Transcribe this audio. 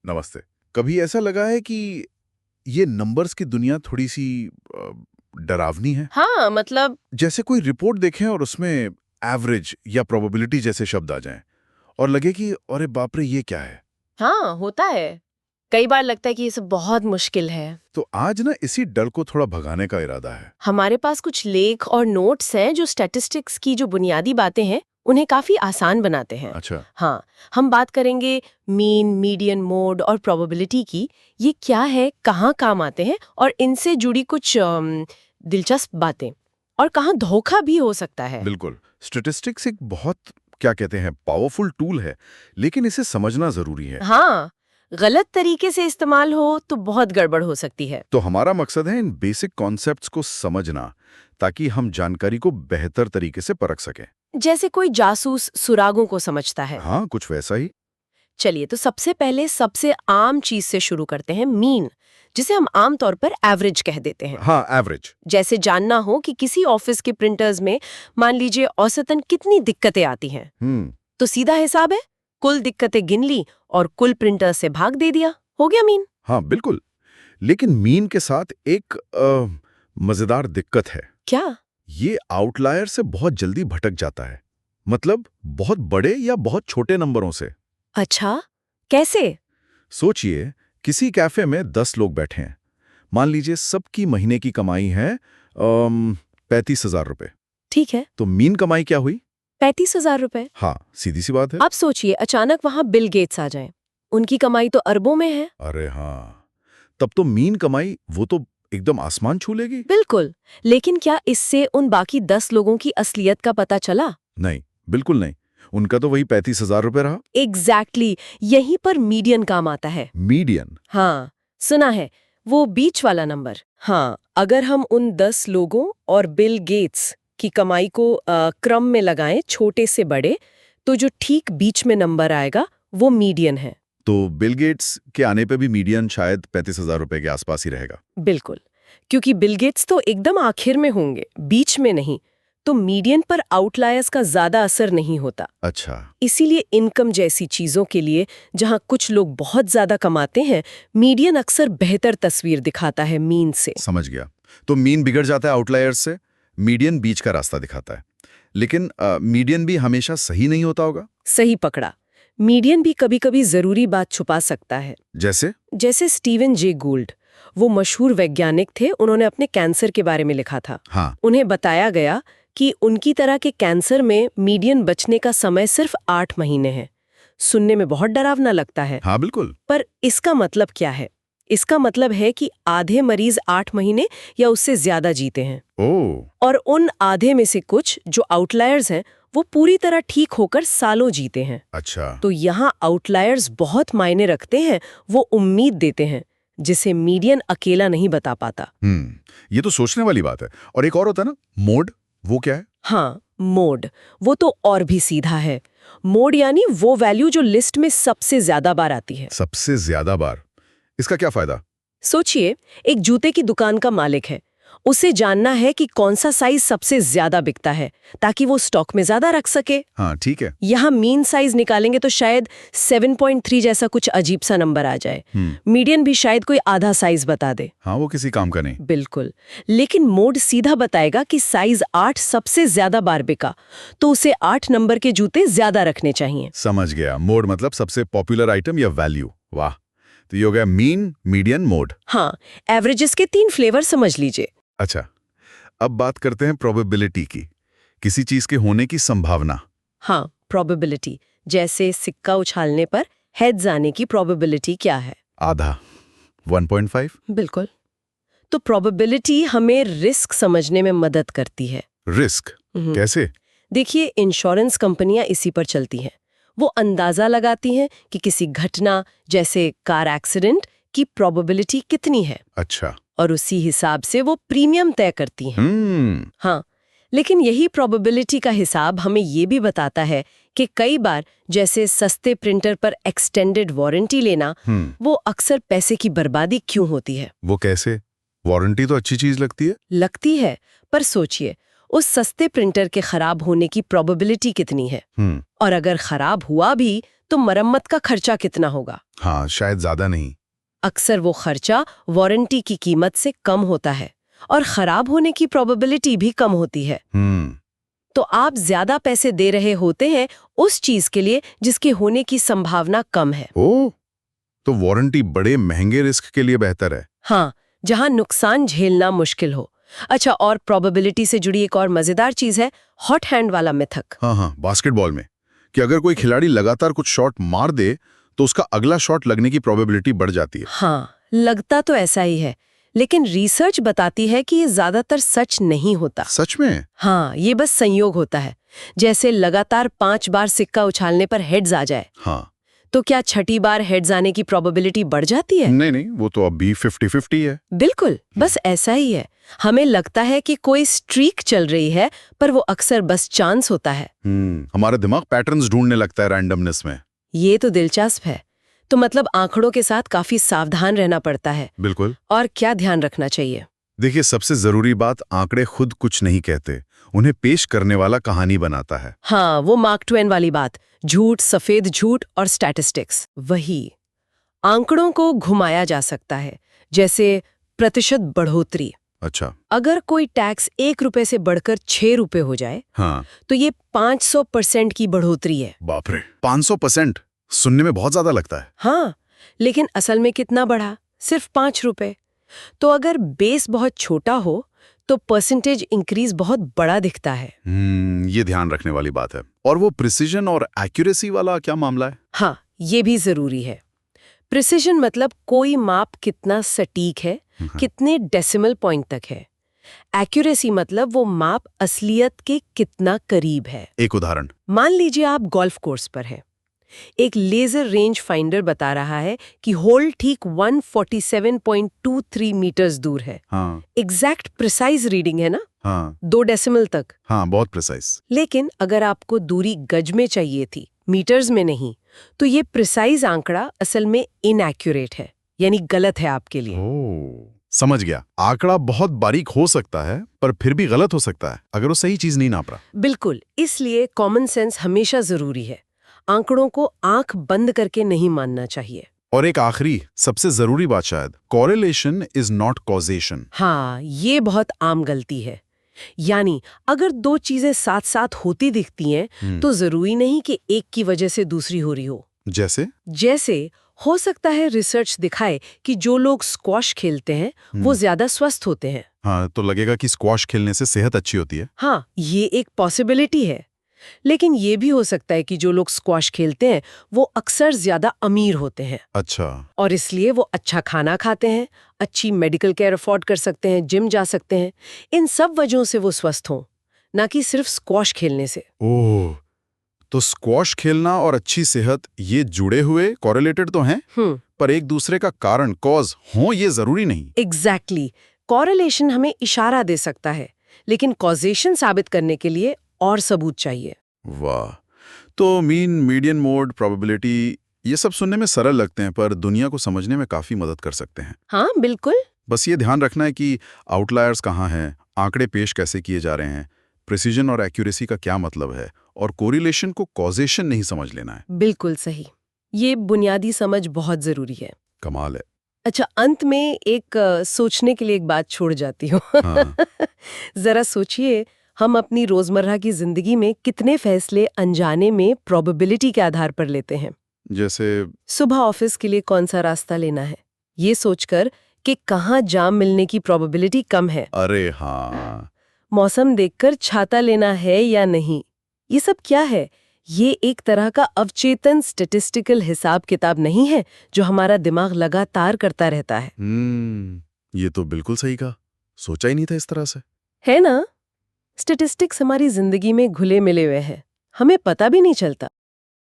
नमस्ते। कभी ऐसा लगा है कि ये नंबर्स की दुनिया थोड़ी सी डरावनी है? हाँ, मतलब जैसे कोई रिपोर्ट देखें और उसमें एवरेज या प्रोबेबिलिटी जैसे शब्द आ जाएं और लगे कि अरे बाप रे ये क्या है। हाँ, होता है। कई बार लगता है कि ये सब बहुत मुश्किल है। तो आज ना इसी डर को थोड़ा भगाने का इरादा है। हमारे पास कुछ लेख और नोट्स हैं जो स्टैटिस्टिक्स की जो बुनियादी बातें हैं उन्हें काफी आसान बनाते हैं। अच्छा। हाँ, हम बात करेंगे मीन, मीडियन, मोड और प्रोबेबिलिटी की। ये क्या है, कहाँ काम आते हैं और इनसे जुड़ी कुछ दिलचस्प बातें, और कहाँ धोखा भी हो सकता है। बिल्कुल। स्टैटिस्टिक्स एक बहुत क्या कहते हैं पावरफुल टूल है, लेकिन इसे समझना जरूरी है। हाँ, गलत तरीके से इस्तेमाल हो तो बहुत गड़बड़ हो सकती है। तो हमारा मकसद है इन बेसिक कॉन्सेप्ट्स को समझना, ताकि हम जानकारी को बेहतर तरीके से परख सकें। जैसे कोई जासूस सुरागों को समझता है। हाँ, कुछ वैसा ही। चलिए, तो सबसे पहले सबसे आम चीज से शुरू करते हैं, मीन, जिसे हम आम तौर पर एवरेज कह देते हैं। हाँ, एवरेज। जैसे जानना हो कि किसी ऑफिस के प्रिंटर्स में मान लीजिए औसतन कितनी दिक्कतें आती हैं, तो सीधा हिसाब है, कुल दिक्कतें गिन ली और कुल प्रिंटर से भाग दे दिया, हो गया मीन। हाँ बिल्कुल। लेकिन मीन के साथ एक मजेदार दिक्कत है। क्या? ये आउटलायर से बहुत जल्दी भटक जाता है, मतलब बहुत बड़े या बहुत छोटे नंबरों से। अच्छा, कैसे? सोचिए, किसी कैफे में 10 लोग बैठे हैं। मान लीजिए सबकी महीने की कमाई है 35,000 रुपए। ठीक है, तो मीन कमाई क्या हुई? 35,000 रुपए। हाँ, सीधी सी बात है। अब सोचिए, अचानक वहां बिल गेट्स आ जाएं। उनकी कमाई तो अरबों में है। अरे हाँ, तब तो मीन कमाई वो तो एकदम आसमान छू लेगी। बिल्कुल, लेकिन क्या इससे उन बाकी 10 लोगों की असलियत का पता चला? नहीं, बिल्कुल नहीं। उनका तो वही 35,000 रुपए रहा। एग्जैक्टली, यहीं पर मीडियन काम आता है। मीडियन। हाँ, सुना है, वो बीच वाला नंबर। हाँ, अगर हम उन 10 लोगों और बिल गेट्स की कमाई को क्रम में लगाएं, छोटे से बड़े, तो जो ठीक बीच में नंबर आएगा वो मीडियन है। तो बिल गेट्स के आने पे भी मीडियन शायद 35,000 रुपए के आसपास ही रहेगा। बिल्कुल, क्योंकि बिल गेट्स तो एकदम आखिर में होंगे, बीच में नहीं, तो मीडियन पर आउटलायर्स का ज्यादा असर नहीं होता। अच्छा। इसीलिए इनकम जैसी चीजों के लिए जहां कुछ लोग बहुत ज्यादा कमाते हैं, मीडियन अक्सर बेहतर तस्वीर दिखाता है मीन से। समझ गया। तो मीन बिगड़ जाता है आउटलायर्स से, मीडियन बीच का रास्ता दिखाता है। लेकिन मीडियन भी हमेशा सही नहीं होता होगा। सही पकड़ा, मीडियन भी कभी-कभी जरूरी बात छुपा सकता है। जैसे स्टीवन जे गोल्ड, वो मशहूर वैज्ञानिक थे, उन्होंने अपने कैंसर के बारे में लिखा था। हाँ। उन्हें बताया गया कि उनकी तरह के कैंसर में मीडियन बचने का समय सिर्फ 8 महीने है। सुनने में बहुत डरावना लगता है। हाँ बिल्कुल। पर इसका मतलब क्या है? इसका मतलब है कि आधे मरीज 8 महीने या उससे ज्यादा जीते हैं। ओह। और उन आधे में से कुछ जो आउटलायर्स हैं, वो पूरी तरह ठीक होकर सालों जीते हैं। अच्छा। तो यहाँ आउटलायर्स बहुत मायने रखते हैं, वो उम्मीद देते हैं, जिसे मीडियन अकेला नहीं बता पाता। ये तो सोचने वाली बात है। और एक और होता है ना, मोड, वो क्या है? हाँ, मोड, वो तो और भी सीधा है। मोड यानी वो वैल्यू जो लिस्ट में सबसे ज्यादा बार आती है। सबसे ज्यादा बार? इसका क्या फायदा? सोचिए, एक जूते की दुकान का मालिक है, उसे जानना है कि कौन सा साइज सबसे ज्यादा बिकता है, ताकि वो स्टॉक में ज्यादा रख सके। हाँ ठीक है। यहाँ मीन साइज निकालेंगे तो शायद 7.3 जैसा कुछ अजीब सा नंबर आ जाए। मीडियन भी शायद कोई आधा साइज बता दे। हाँ, वो किसी काम का नहीं। बिल्कुल, लेकिन मोड सीधा बताएगा कि साइज 8 सबसे ज्यादा बार बिका, तो उसे 8 नंबर के जूते ज्यादा रखने चाहिए। समझ गया। मोड मतलब सबसे पॉपुलर आइटम या वैल्यू। वाह, तो ये हो गया मीन, मीडियन, मोड। हाँ, एवरेजेस के 3 फ्लेवर समझ लीजिए। अच्छा, अब बात करते हैं प्रोबेबिलिटी की, किसी चीज के होने की संभावना। हाँ, प्रोबेबिलिटी, जैसे सिक्का उछालने पर हेड्स आने की प्रोबेबिलिटी क्या है? आधा, 1.5। बिल्कुल। तो प्रोबेबिलिटी हमें रिस्क समझने में मदद करती है। रिस्क कैसे? देखिए, इंश्योरेंस कंपनियां इसी पर चलती हैं। वो अंदाजा लगाती हैं कि किसी घटना जैसे कार एक्सीडेंट की प्रोबेबिलिटी कितनी है। अच्छा। और उसी हिसाब से वो प्रीमियम तय करती हैं। हाँ, लेकिन यही प्रोबेबिलिटी का हिसाब हमें ये भी बताता है कि कई बार जैसे सस्ते प्रिंटर पर एक्सटेंडेड वारंटी लेना, वो अक्सर पैसे की बर्बादी क्यों होती है। वो कैसे? वारंटी तो अच्छी चीज लगती है। पर सोचिए, उस सस्ते प्रिंटर के खराब होने की प्रोबेबिलिटी कितनी है? और अगर खराब हुआ भी तो मरम्मत का खर्चा कितना होगा? हाँ, शायद ज्यादा नहीं। अक्सर वो खर्चा वारंटी की कीमत से कम होता है और खराब होने की प्रोबेबिलिटी भी कम होती है। तो आप ज्यादा पैसे दे रहे होते हैं उस चीज के लिए जिसके होने की संभावना कम है। ओह, तो वारंटी बड़े महंगे रिस्क के लिए बेहतर है। हाँ, जहां नुकसान झेलना मुश्किल हो। अच्छा, और प्रोबेबिलिटी से जुड़ी एक और मजेदार चीज है हॉट हैंड वाला मिथक। हाँ, बास्केटबॉल में कि अगर कोई खिलाड़ी लगातार कुछ शॉट मार दे तो उसका अगला शॉट लगने की प्रोबेबिलिटी बढ़ जाती है। हाँ, लगता तो ऐसा ही है, लेकिन रिसर्च बताती है कि ये ज्यादातर सच नहीं होता। सच में? हाँ, ये बस संयोग होता है। जैसे लगातार 5 बार सिक्का उछालने पर हेड्स आ जाए, हाँ। तो क्या छठी बार हेड्स आने की प्रोबेबिलिटी बढ़ जाती है? नहीं, वो तो अब भी 50-50 है। बिल्कुल, बस ऐसा ही है। हमें लगता है कि कोई स्ट्रीक चल रही है, पर वो अक्सर बस चांस होता है। हमारा दिमाग पैटर्न्स ढूंढने लगता है रैंडमनेस में। ये तो दिलचस्प है। तो मतलब आंकड़ों के साथ काफी सावधान रहना पड़ता है। बिल्कुल। और क्या ध्यान रखना चाहिए? देखिए, सबसे जरूरी बात, आंकड़े खुद कुछ नहीं कहते, उन्हें पेश करने वाला कहानी बनाता है। हाँ, वो मार्क ट्वेन वाली बात, झूठ, सफेद झूठ और स्टैटिस्टिक्स। वही आंकड़ों को घुमाया जा सकता है, जैसे प्रतिशत बढ़ोतरी। अच्छा। अगर कोई टैक्स 1 रुपए से बढ़कर 6 रुपए हो जाए, हाँ, तो ये 500% की बढ़ोतरी है। बाप रे, 500%! सुनने में बहुत ज्यादा लगता है। हाँ, लेकिन असल में कितना बढ़ा? सिर्फ 5 रुपए। तो अगर बेस बहुत छोटा हो तो परसेंटेज इंक्रीज बहुत बड़ा दिखता है। ये ध्यान रखने वाली बात है। और वो प्रिसीजन और एक्यूरेसी वाला क्या मामला है? हाँ, ये भी जरूरी है। प्रिसिजन मतलब कोई माप कितना सटीक है, कितने डेसिमल पॉइंट तक है। एक्यूरेसी मतलब वो माप असलियत के कितना करीब है। एक उदाहरण? मान लीजिए आप गोल्फ कोर्स पर हैं। एक लेजर रेंज फाइंडर बता रहा है कि होल ठीक 147.23 मीटर्स दूर है। हाँ। एग्जैक्ट प्रिसाइज रीडिंग है ना? हाँ। 2 डेसिमल तक। हाँ, बहुत प्रिसाइज। लेकिन अगर आपको दूरी गज में चाहिए थी, मीटर्स में नहीं, तो ये प्रिसाइज आंकड़ा असल में इनएक्यूरेट है, यानी गलत है आपके लिए। ओह, समझ गया। आंकड़ा बहुत बारीक हो सकता है, पर फिर भी गलत हो सकता है अगर वो सही चीज नहीं नाप रहा। बिल्कुल, इसलिए कॉमन सेंस हमेशा जरूरी है। आंकड़ों को आंख बंद करके नहीं मानना चाहिए। और एक आखिरी सबसे जरूरी बात शायद, कॉरेलेशन इज नॉट कॉजेशन। हाँ, ये बहुत आम गलती है। यानी अगर 2 चीजें साथ साथ होती दिखती हैं, तो जरूरी नहीं कि एक की वजह से दूसरी हो रही हो। जैसे हो सकता है रिसर्च दिखाए कि जो लोग स्क्वॉश खेलते हैं वो ज्यादा स्वस्थ होते हैं। हाँ, तो लगेगा कि स्क्वॉश खेलने से सेहत अच्छी होती है। हाँ, ये एक पॉसिबिलिटी है। लेकिन ये भी हो सकता है कि जो लोग स्क्वॉश खेलते हैं वो अक्सर ज्यादा अमीर होते हैं। अच्छा। और इसलिए वो अच्छा खाना खाते हैं, अच्छी मेडिकल केयर अफोर्ड कर सकते हैं, जिम जा सकते हैं। इन सब वजहों से वो स्वस्थ हों, ना कि सिर्फ स्क्वॉश खेलने से। ओह, तो स्क्वॉश खेलना और अच्छी सेहत ये जुड़े हुए, कॉरेलेटेड तो हैं, पर एक दूसरे का कारण, कॉज हो ये जरूरी नहीं। एग्जैक्टली। कॉरेलेशन हमें इशारा दे सकता है, लेकिन कॉजेशन साबित करने के लिए और सबूत चाहिए। वाह, तो मीन, मीडियन मोड, प्रोबेबिलिटी, ये सब सुनने में सरल लगते हैं पर दुनिया को समझने में काफी मदद कर सकते हैं। हाँ, बिल्कुल। बस ये ध्यान रखना है कि आउटलायर्स कहाँ हैं, आंकड़े पेश कैसे किए जा रहे हैं, प्रिसीजन और एक्यूरेसी का क्या मतलब है, और कोरिलेशन को कॉजेशन नहीं समझ लेना है। बिल्कुल सही। ये बुनियादी समझ बहुत जरूरी है। कमाल है। अच्छा, अंत में एक सोचने के लिए एक बात छोड़ जाती हूँ। हाँ। जरा सोचिए, हम अपनी रोजमर्रा की जिंदगी में कितने फैसले अनजाने में प्रोबेबिलिटी के आधार पर लेते हैं। जैसे सुबह ऑफिस के लिए कौन सा रास्ता लेना है, ये सोचकर कि कहाँ जाम मिलने की प्रोबेबिलिटी कम है। अरे हाँ। मौसम देखकर छाता लेना है या नहीं। ये सब क्या है? ये एक तरह का अवचेतन स्टैटिस्टिकल हिसाब किताब नहीं है जो हमारा दिमाग लगातार करता रहता है। ये तो बिल्कुल सही कहा, सोचा ही नहीं था इस तरह से। है ना? स्टैटिस्टिक्स हमारी जिंदगी में घुले मिले हुए हैं, हमें पता भी नहीं चलता।